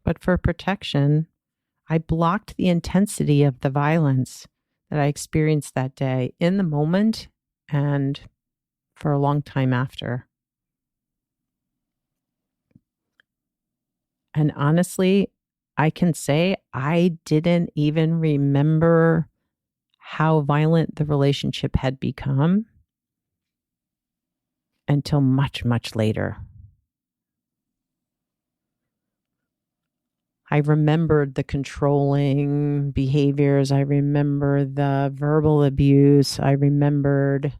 But for protection, I blocked the intensity of the violence that I experienced that day in the moment and for a long time after. And honestly, I can say I didn't even remember how violent the relationship had become until much, much later. I remembered the controlling behaviors. I remember the verbal abuse. I remembered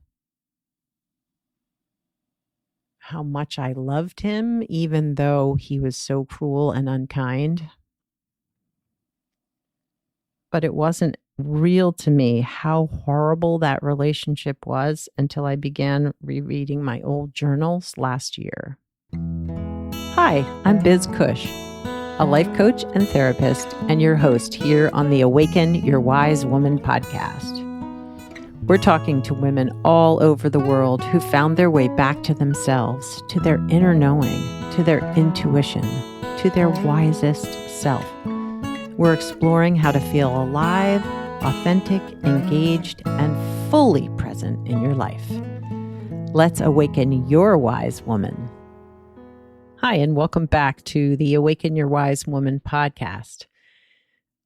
how much I loved him, even though he was so cruel and unkind. But it wasn't real to me how horrible that relationship was until I began rereading my old journals last year. Hi, I'm Biz Cush, a life coach and therapist, and your host here on the Awaken Your Wise Woman podcast. We're talking to women all over the world who found their way back to themselves, to their inner knowing, to their intuition, to their wisest self. We're exploring how to feel alive, authentic, engaged, and fully present in your life. Let's awaken your wise woman. Hi, and welcome back to the Awaken Your Wise Woman podcast.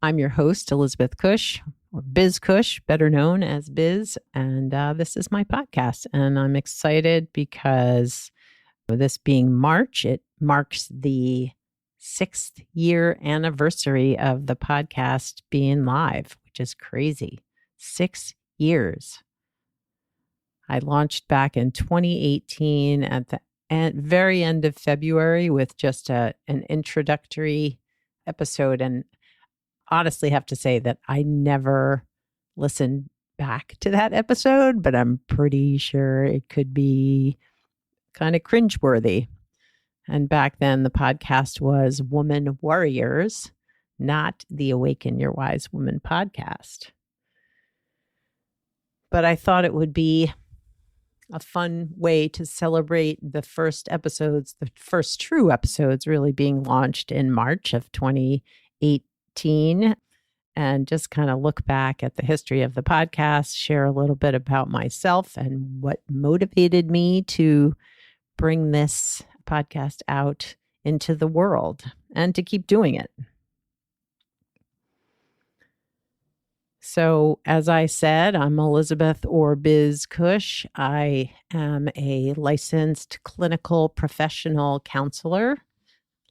I'm your host, Elizabeth Cush, or Biz Cush, better known as Biz, and this is my podcast. And I'm excited because this being March, it marks the 6th year anniversary of the podcast being live, which is crazy. 6 years. I launched back in 2018 at the very end of February with just an introductory episode. And honestly have to say that I never listened back to that episode, but I'm pretty sure it could be kind of cringeworthy. And back then, the podcast was Woman Warriors, not the Awaken Your Wise Woman podcast. But I thought it would be a fun way to celebrate the first episodes, the first true episodes really being launched in March of 2018, and just kind of look back at the history of the podcast, share a little bit about myself and what motivated me to bring this podcast out into the world and to keep doing it. So, as I said, I'm Elizabeth or Biz Cush. I am a licensed clinical professional counselor,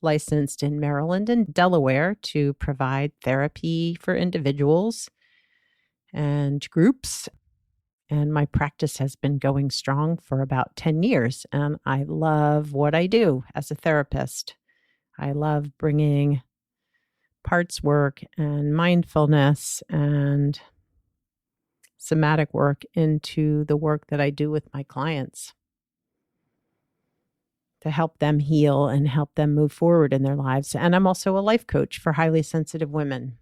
licensed in Maryland and Delaware to provide therapy for individuals and groups. And my practice has been going strong for about 10 years. And I love what I do as a therapist. I love bringing parts work and mindfulness and somatic work into the work that I do with my clients to help them heal and help them move forward in their lives. And I'm also a life coach for highly sensitive women.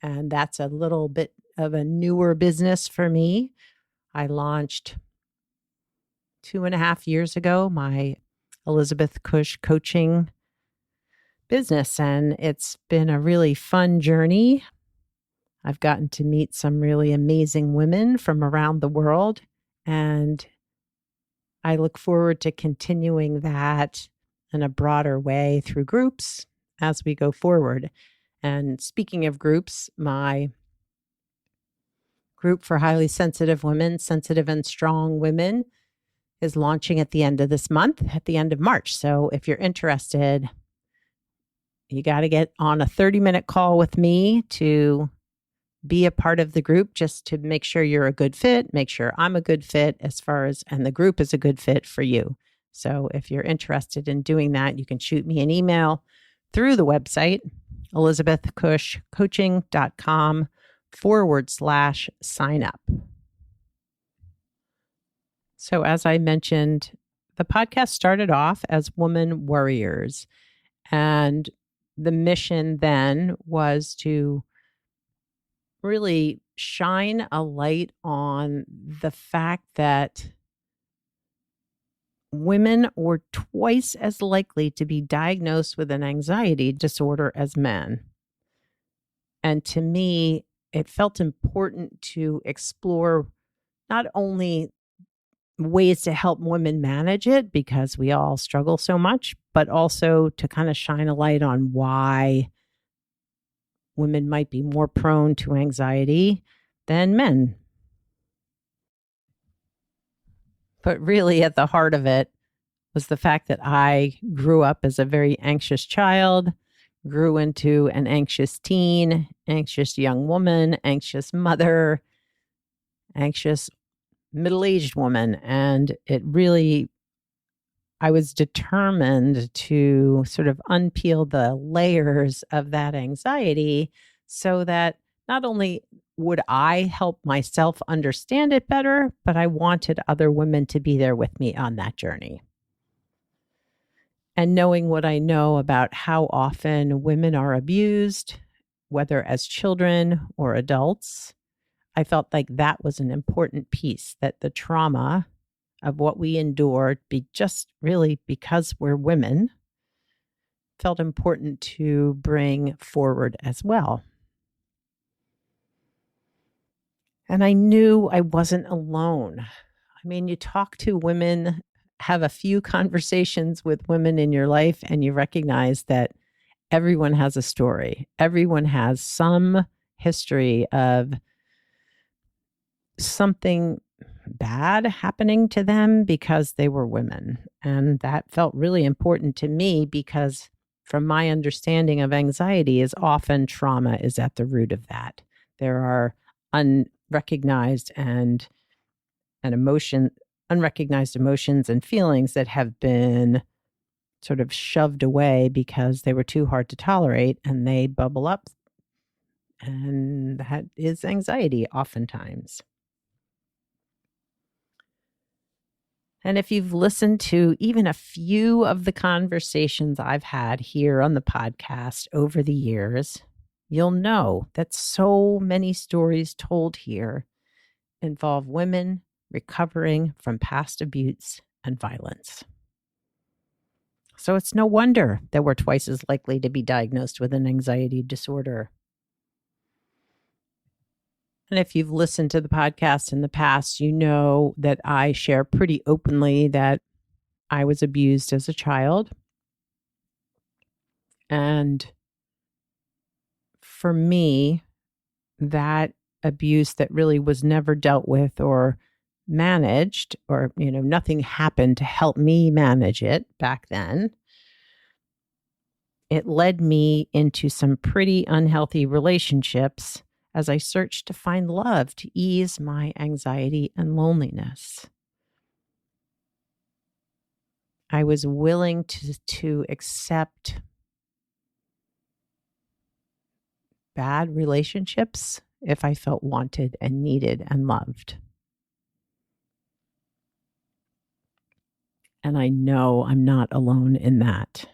And that's a little bit of a newer business for me. I launched 2.5 years ago my Elizabeth Cush coaching business, and it's been a really fun journey. I've gotten to meet some really amazing women from around the world, and I look forward to continuing that in a broader way through groups as we go forward. And speaking of groups, my group for highly sensitive women, sensitive and strong women, is launching at the end of this month, at the end of March. So if you're interested, you got to get on a 30-minute call with me to be a part of the group, just to make sure you're a good fit, make sure I'm a good fit and the group is a good fit for you. So if you're interested in doing that, you can shoot me an email through the website, elizabethcushcoaching.com/sign up. So as I mentioned, the podcast started off as Woman Warriors. And the mission then was to really shine a light on the fact that women were twice as likely to be diagnosed with an anxiety disorder as men. And to me, it felt important to explore not only ways to help women manage it, because we all struggle so much, but also to kind of shine a light on why women might be more prone to anxiety than men. But really, at the heart of it was the fact that I grew up as a very anxious child, grew into an anxious teen, anxious young woman, anxious mother, anxious middle-aged woman. And it really, I was determined to sort of unpeel the layers of that anxiety so that not only would I help myself understand it better, but I wanted other women to be there with me on that journey. And knowing what I know about how often women are abused, whether as children or adults, I felt like that was an important piece, that the trauma of what we endured, just really because we're women, felt important to bring forward as well. And I knew I wasn't alone. I mean, you talk to women, have a few conversations with women in your life, and you recognize that everyone has a story. Everyone has some history of something bad happening to them because they were women. And that felt really important to me because from my understanding of anxiety is often trauma is at the root of that. There are unrecognized unrecognized emotions and feelings that have been sort of shoved away because they were too hard to tolerate, and they bubble up. And that is anxiety oftentimes. And if you've listened to even a few of the conversations I've had here on the podcast over the years, you'll know that so many stories told here involve women recovering from past abuse and violence. So it's no wonder that we're twice as likely to be diagnosed with an anxiety disorder. And if you've listened to the podcast in the past, you know that I share pretty openly that I was abused as a child. And for me, that abuse that really was never dealt with or managed, or, nothing happened to help me manage it back then. It led me into some pretty unhealthy relationships as I searched to find love to ease my anxiety and loneliness. I was willing to accept bad relationships if I felt wanted and needed and loved. And I know I'm not alone in that.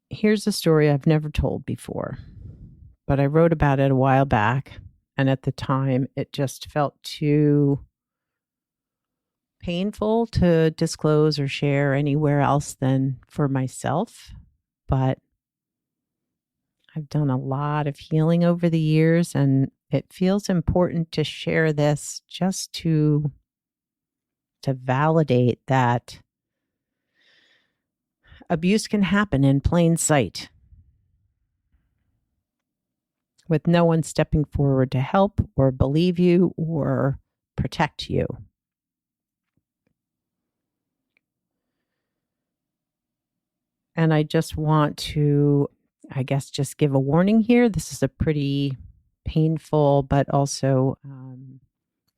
Here's a story I've never told before, but I wrote about it a while back. And at the time, it just felt too painful to disclose or share anywhere else than for myself. But I've done a lot of healing over the years, and it feels important to share this just to validate that abuse can happen in plain sight with no one stepping forward to help or believe you or protect you. And I just want to, just give a warning here. This is a pretty painful, but also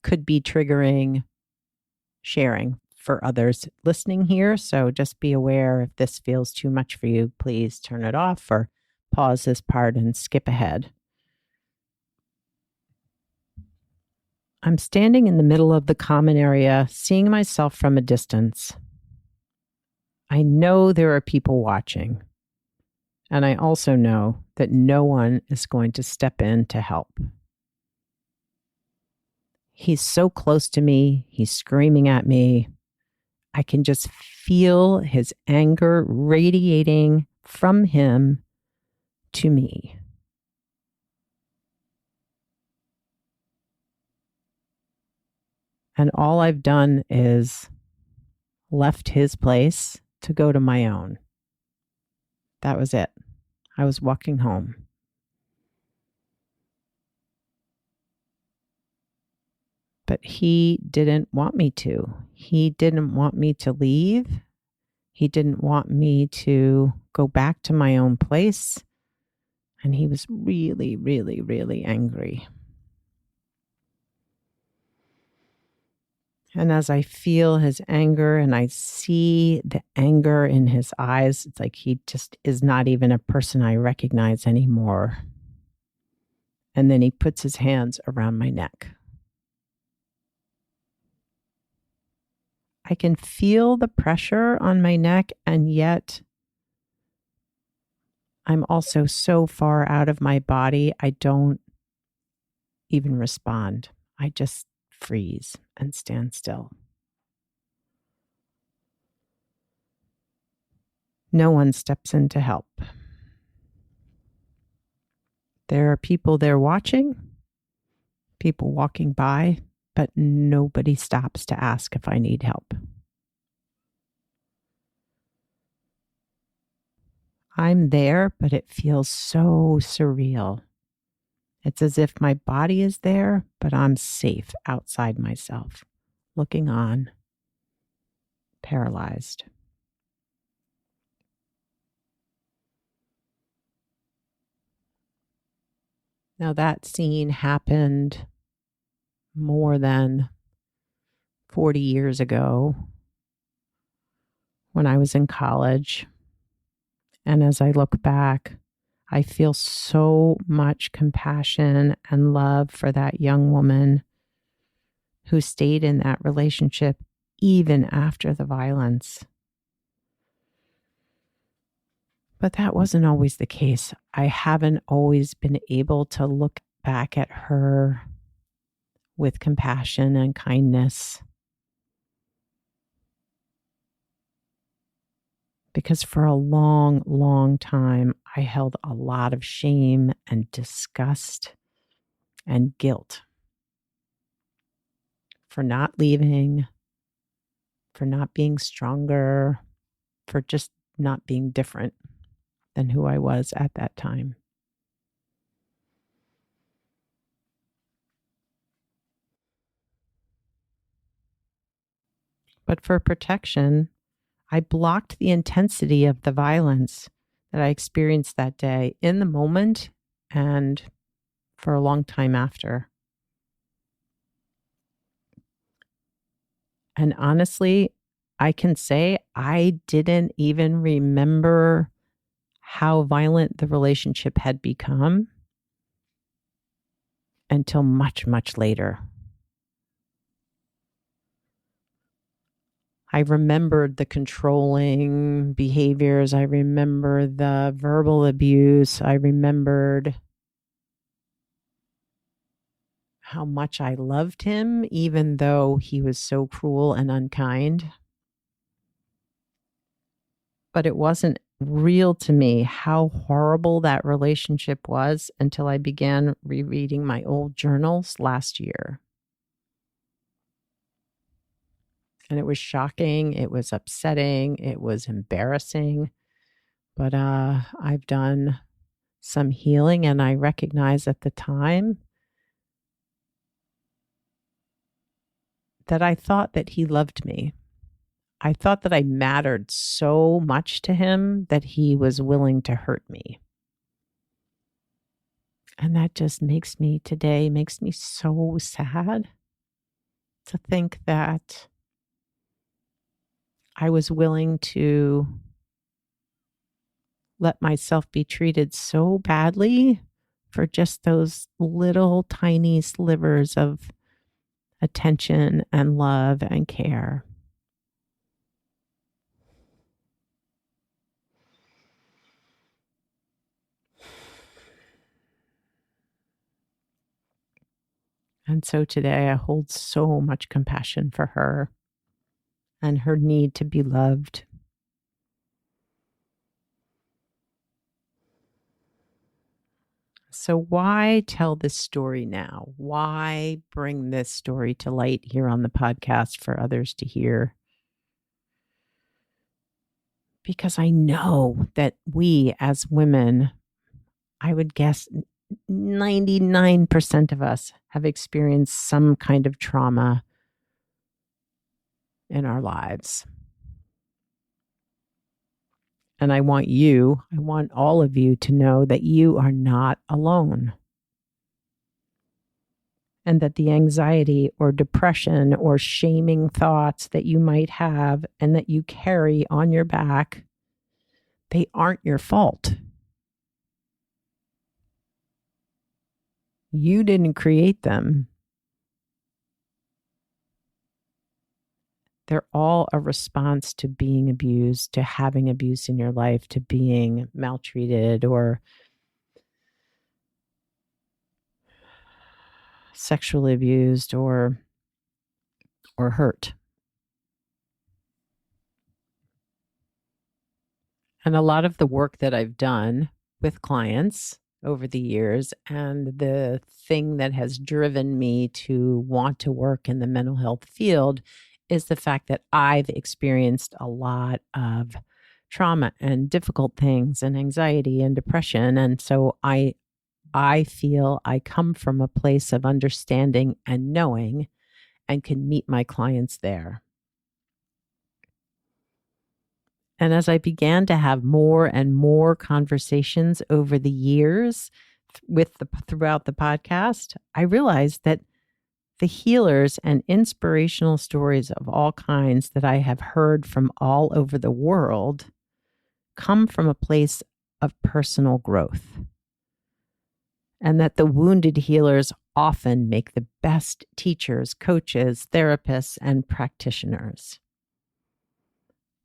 could be triggering sharing for others listening here. So just be aware if this feels too much for you, please turn it off or pause this part and skip ahead. I'm standing in the middle of the common area, seeing myself from a distance. I know there are people watching, and I also know that no one is going to step in to help. He's so close to me. He's screaming at me. I can just feel his anger radiating from him to me. And all I've done is left his place to go to my own. That was it. I was walking home. But he didn't want me to. He didn't want me to leave. He didn't want me to go back to my own place. And he was really, really, really angry. And as I feel his anger and I see the anger in his eyes, it's like he just is not even a person I recognize anymore. And then he puts his hands around my neck. I can feel the pressure on my neck, and yet I'm also so far out of my body, I don't even respond. I just freeze and stand still. No one steps in to help. There are people there watching, people walking by, but nobody stops to ask if I need help. I'm there, but it feels so surreal. It's as if my body is there, but I'm safe outside myself, looking on, paralyzed. Now, that scene happened more than 40 years ago when I was in college. And as I look back, I feel so much compassion and love for that young woman who stayed in that relationship even after the violence. But that wasn't always the case. I haven't always been able to look back at her with compassion and kindness. Because for a long, long time, I held a lot of shame and disgust and guilt for not leaving, for not being stronger, for just not being different than who I was at that time. But for protection, I blocked the intensity of the violence that I experienced that day in the moment and for a long time after. And honestly, I can say I didn't even remember how violent the relationship had become until much, much later. I remembered the controlling behaviors. I remember the verbal abuse. I remembered how much I loved him, even though he was so cruel and unkind. But it wasn't real to me how horrible that relationship was until I began rereading my old journals last year. And it was shocking. It was upsetting. It was embarrassing. But I've done some healing, and I recognize at the time that I thought that he loved me. I thought that I mattered so much to him that he was willing to hurt me. And that just makes me so sad to think that I was willing to let myself be treated so badly for just those little tiny slivers of attention and love and care. And so today I hold so much compassion for her and her need to be loved. So why tell this story now? Why bring this story to light here on the podcast for others to hear? Because I know that we as women, I would guess 99% of us have experienced some kind of trauma in our lives. And I want all of you to know that you are not alone. And that the anxiety or depression or shaming thoughts that you might have and that you carry on your back, they aren't your fault. You didn't create them. They're all a response to being abused, to having abuse in your life, to being maltreated or sexually abused or hurt. And a lot of the work that I've done with clients over the years, and the thing that has driven me to want to work in the mental health field, is the fact that I've experienced a lot of trauma and difficult things and anxiety and depression. And so I feel I come from a place of understanding and knowing and can meet my clients there. And as I began to have more and more conversations over the years throughout the podcast, I realized that the healers and inspirational stories of all kinds that I have heard from all over the world come from a place of personal growth. And that the wounded healers often make the best teachers, coaches, therapists, and practitioners.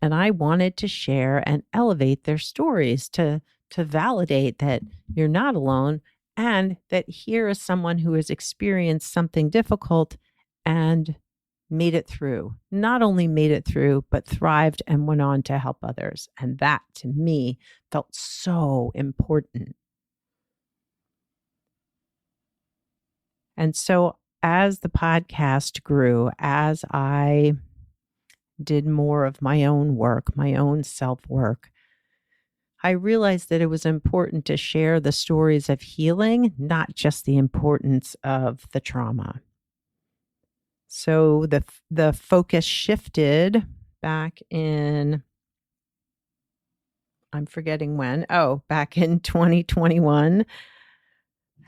And I wanted to share and elevate their stories to validate that you're not alone, and that here is someone who has experienced something difficult and made it through. Not only made it through, but thrived and went on to help others. And that, to me, felt so important. And so as the podcast grew, as I did more of my own work, my own self-work, I realized that it was important to share the stories of healing, not just the importance of the trauma. So the focus shifted back in, I'm forgetting when, back in 2021.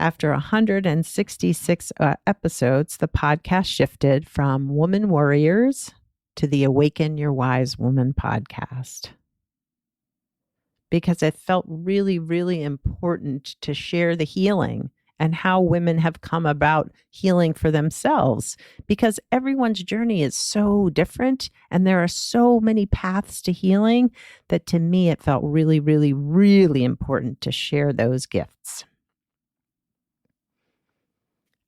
After 166 episodes, the podcast shifted from Woman Warriors to the Awaken Your Wise Woman podcast, because it felt really, really important to share the healing and how women have come about healing for themselves, because everyone's journey is so different and there are so many paths to healing that, to me, it felt really, really, really important to share those gifts.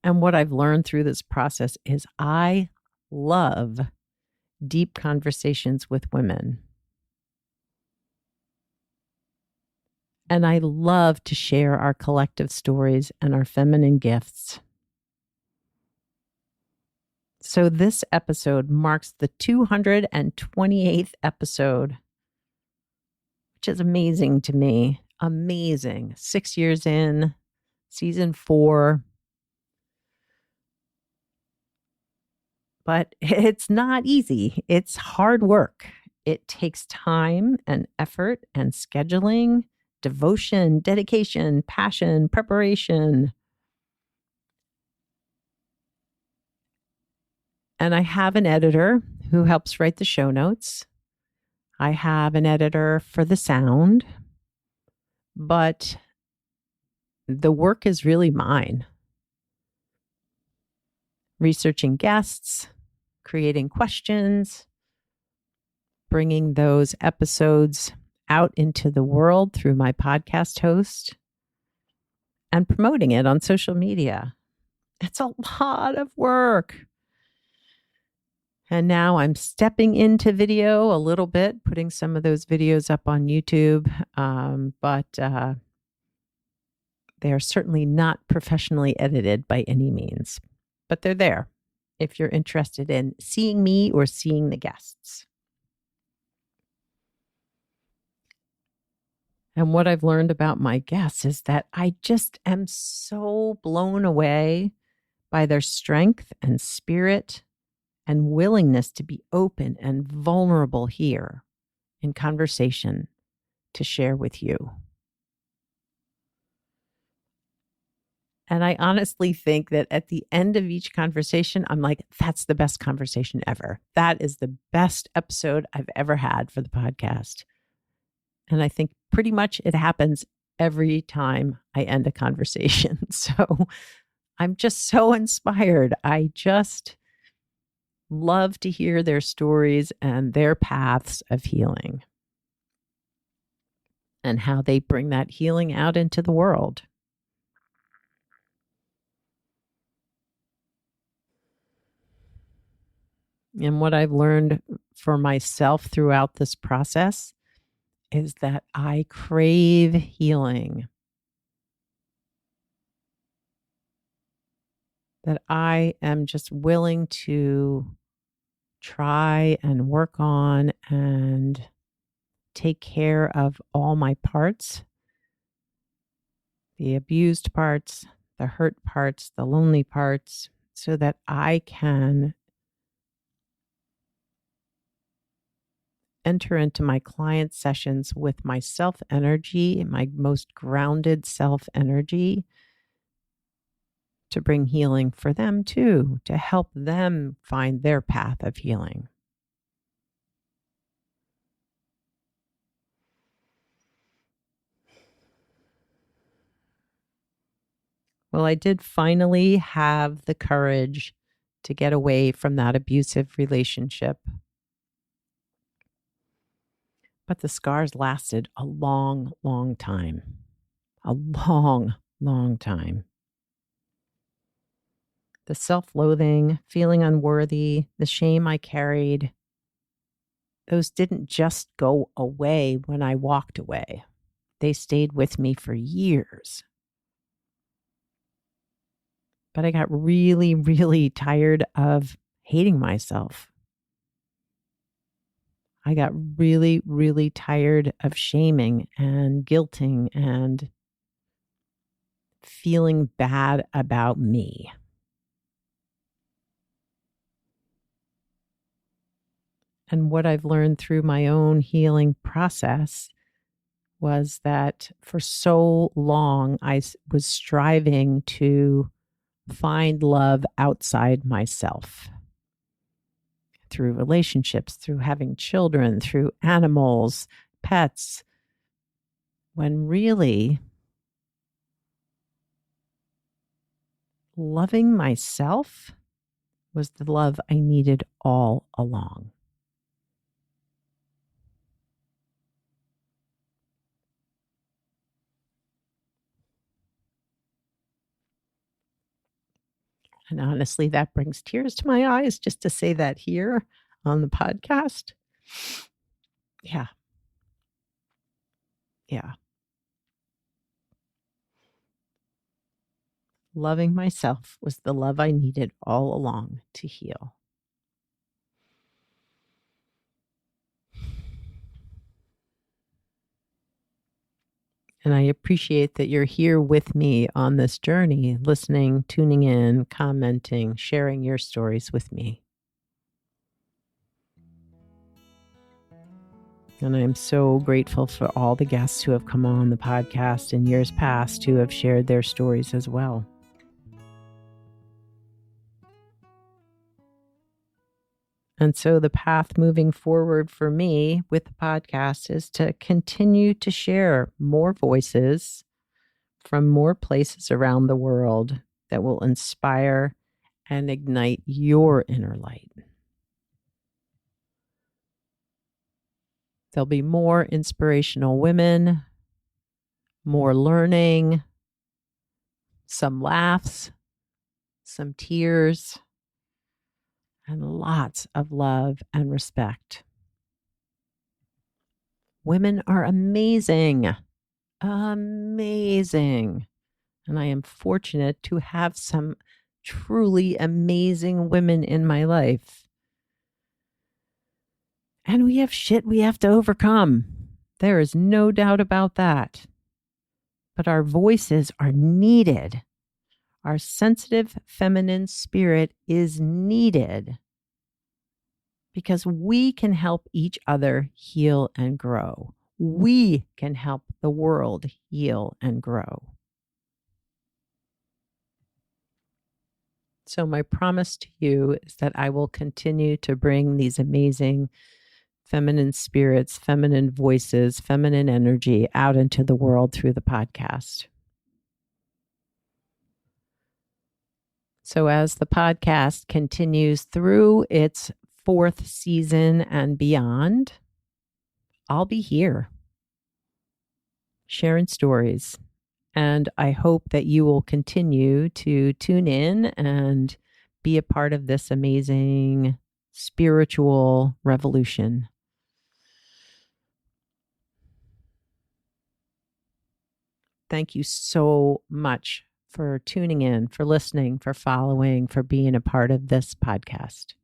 And what I've learned through this process is I love deep conversations with women. And I love to share our collective stories and our feminine gifts. So this episode marks the 228th episode, which is amazing to me. Amazing. 6 years in, season 4. But it's not easy. It's hard work. It takes time and effort and scheduling, devotion, dedication, passion, preparation. And I have an editor who helps write the show notes. I have an editor for the sound, but the work is really mine. Researching guests, creating questions, bringing those episodes out into the world through my podcast host, and promoting it on social media. It's a lot of work. And now I'm stepping into video a little bit, putting some of those videos up on YouTube. But they are certainly not professionally edited by any means. But they're there if you're interested in seeing me or seeing the guests. And what I've learned about my guests is that I just am so blown away by their strength and spirit and willingness to be open and vulnerable here in conversation to share with you. And I honestly think that at the end of each conversation, I'm like, that's the best conversation ever. That is the best episode I've ever had for the podcast. And I think pretty much it happens every time I end a conversation. So I'm just so inspired. I just love to hear their stories and their paths of healing and how they bring that healing out into the world. And what I've learned for myself throughout this process is that I crave healing. That I am just willing to try and work on and take care of all my parts, the abused parts, the hurt parts, the lonely parts, so that I can enter into my client sessions with my self energy, my most grounded self energy, to bring healing for them too, to help them find their path of healing. Well, I did finally have the courage to get away from that abusive relationship. But the scars lasted a long, long time. A long, long time. The self-loathing, feeling unworthy, the shame I carried, those didn't just go away when I walked away. They stayed with me for years. But I got really, really tired of hating myself. I got really, really tired of shaming and guilting and feeling bad about me. And what I've learned through my own healing process was that for so long, I was striving to find love outside myself through relationships, through having children, through animals, pets, when really loving myself was the love I needed all along. And honestly, that brings tears to my eyes just to say that here on the podcast. Yeah. Yeah. Loving myself was the love I needed all along to heal. And I appreciate that you're here with me on this journey, listening, tuning in, commenting, sharing your stories with me. And I'm so grateful for all the guests who have come on the podcast in years past who have shared their stories as well. And so the path moving forward for me with the podcast is to continue to share more voices from more places around the world that will inspire and ignite your inner light. There'll be more inspirational women, more learning, some laughs, some tears, and lots of love and respect. Women are amazing, amazing. And I am fortunate to have some truly amazing women in my life. And we have shit we have to overcome. There is no doubt about that. But our voices are needed. Our sensitive feminine spirit is needed because we can help each other heal and grow. We can help the world heal and grow. So my promise to you is that I will continue to bring these amazing feminine spirits, feminine voices, feminine energy out into the world through the podcast. So as the podcast continues through its 4th season and beyond, I'll be here sharing stories. And I hope that you will continue to tune in and be a part of this amazing spiritual revolution. Thank you so much for tuning in, for listening, for following, for being a part of this podcast.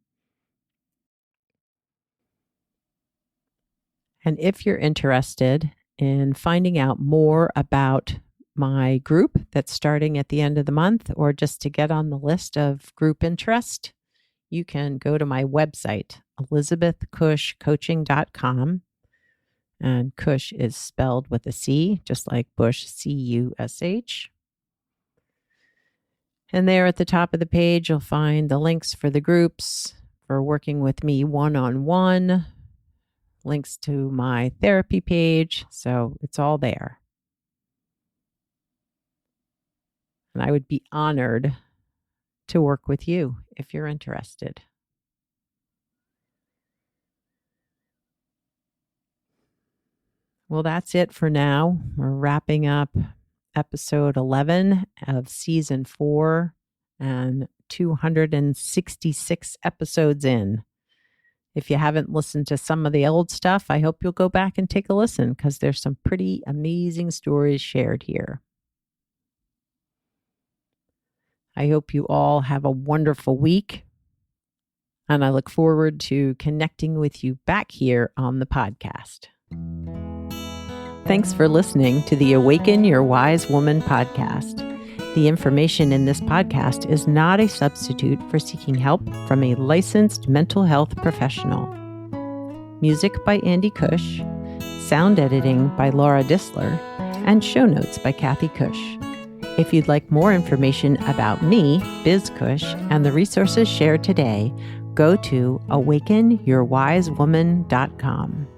And if you're interested in finding out more about my group that's starting at the end of the month, or just to get on the list of group interest, you can go to my website, elizabethcushcoaching.com. And Cush is spelled with a C, just like Bush, C-U-S-H. And there at the top of the page, you'll find the links for the groups, for working with me one-on-one, links to my therapy page. So it's all there. And I would be honored to work with you if you're interested. Well, that's it for now. We're wrapping up episode 11 of season 4 and 266 episodes in. If you haven't listened to some of the old stuff, I hope you'll go back and take a listen because there's some pretty amazing stories shared here. I hope you all have a wonderful week, and I look forward to connecting with you back here on the podcast. Thanks for listening to the Awaken Your Wise Woman podcast. The information in this podcast is not a substitute for seeking help from a licensed mental health professional. Music by Andy Cush, sound editing by Laura Disler, and show notes by Kathy Cush. If you'd like more information about me, Biz Cush, and the resources shared today, go to awakenyourwisewoman.com.